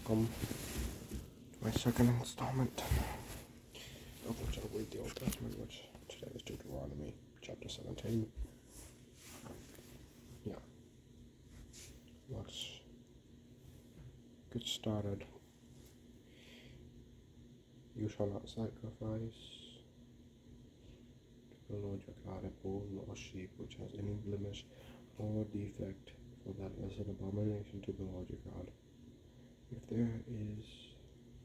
welcome to my second installment of which I'll read the Old Testament, which today is Deuteronomy chapter 17. Yeah, let's get started. You shall not sacrifice to the Lord your God a bull or sheep which has any blemish or defect, for that is an abomination to the Lord your God. If there is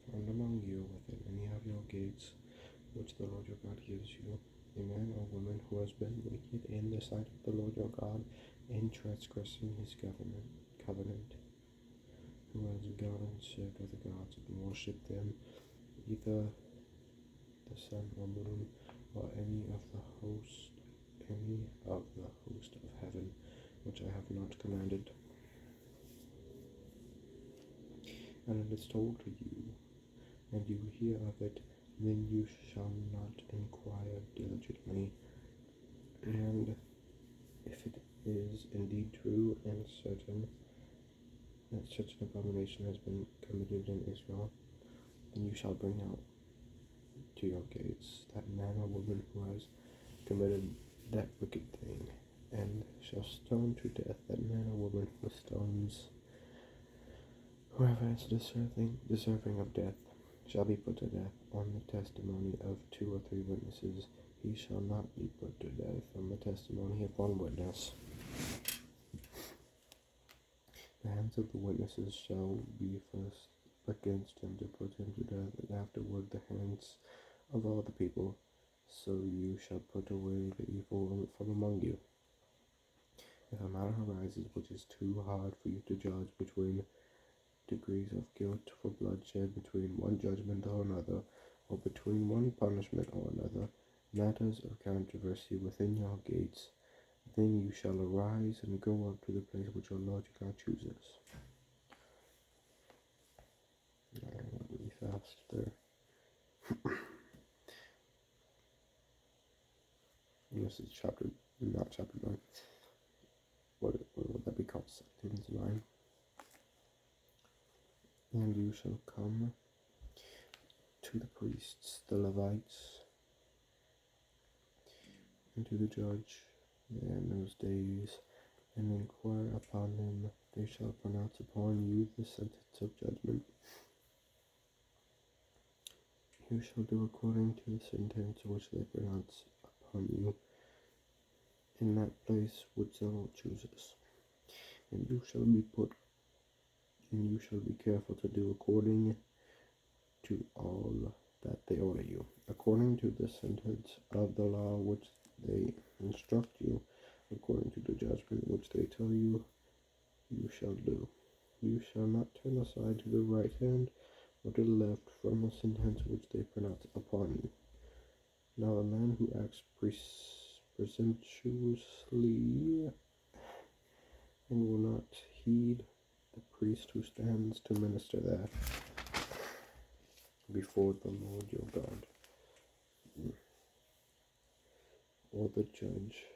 found among you within any of your gates, which the Lord your God gives you, a man or woman who has been wicked in the sight of the Lord your God, in transgressing his covenant, who has gone and served other gods and worshipped them, either the sun or moon, or any of the host of heaven, which I have not commanded, and it is told to you, and you hear of it, then you shall not inquire diligently. And if it is indeed true and certain that such an abomination has been committed in Israel, then you shall bring out to your gates that man or woman who has committed that wicked thing, and shall stone to death that man or woman who stones whoever is deserving of death shall be put to death on the testimony of 2 or 3 witnesses. He shall not be put to death on the testimony of 1 witness. The hands of the witnesses shall be first against him to put him to death, and afterward the hands of all the people. So you shall put away the evil from among you. If a matter arises which is too hard for you to judge between degrees of guilt for bloodshed, between one judgment or another, or between one punishment or another, matters of controversy within your gates, then you shall arise and go up to the place which your Lord your God chooses. I went really fast there. This is not chapter 9. What would that be called? 17 to 9. And you shall come to the priests, the Levites, and to the judge in those days, and inquire upon them. They shall pronounce upon you the sentence of judgment. You shall do according to the sentence which they pronounce upon you in that place which the Lord chooses. And you shall be careful to do according to all that they order you, according to the sentence of the law which they instruct you, according to the judgment which they tell you, you shall do. You shall not turn aside to the right hand or to the left from the sentence which they pronounce upon you. Now the man who acts presumptuously and will not heed the priest who stands to minister there before the Lord your God, or the judge,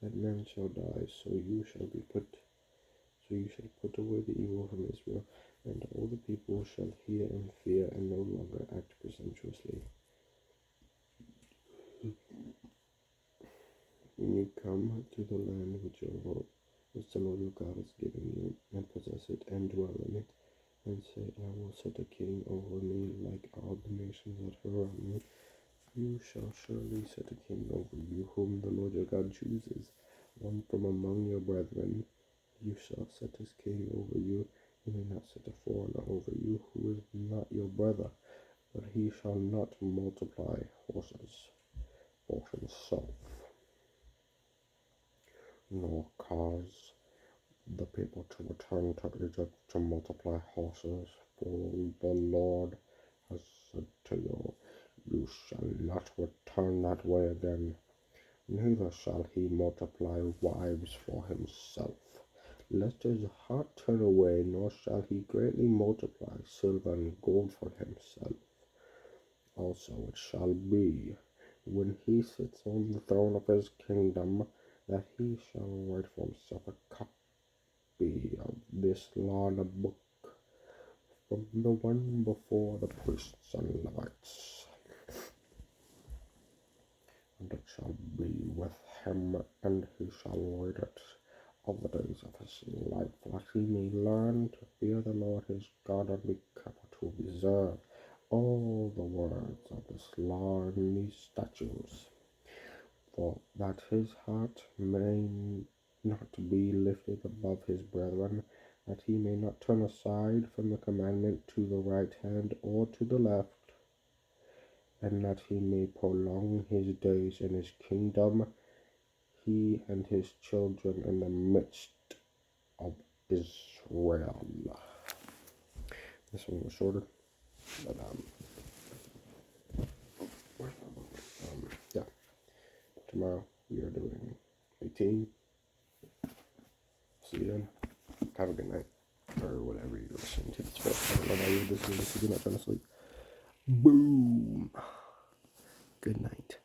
that man shall die, so you shall put away the evil from Israel, and all the people shall hear and fear, and no longer act presumptuously. When you come to the land which the Lord your God is giving you, and possess it, and dwell in it, and say, I will set a king over me like all the nations that are around me, you shall surely set a king over you, whom the Lord your God chooses, one from among your brethren. You shall set his king over you. You may not set a foreigner over you, who is not your brother, but he shall not multiply horses for himself, nor cause the people to return to Egypt to multiply horses, for the Lord has said to you, you shall not return that way again, neither shall he multiply wives for himself, lest his heart turn away, nor shall he greatly multiply silver and gold for himself. Also it shall be, when he sits on the throne of his kingdom, that he shall write for himself a copy of this law in a book, from the one before the priests and Levites. And it shall be with him, and he shall read it all the days of his life, that he may learn to fear the Lord his God, and be careful to observe all the words of this law and these statutes, for that his heart may not be lifted above his brethren, that he may not turn aside from the commandment to the right hand or to the left, and that he may prolong his days in his kingdom, he and his children in the midst of Israel. This one was shorter, but yeah. Tomorrow we are doing 18. See you then. Have a good night, or whatever you're listening to this for. I don't know why you're listening to this if you're not trying to sleep. Boom. Good night.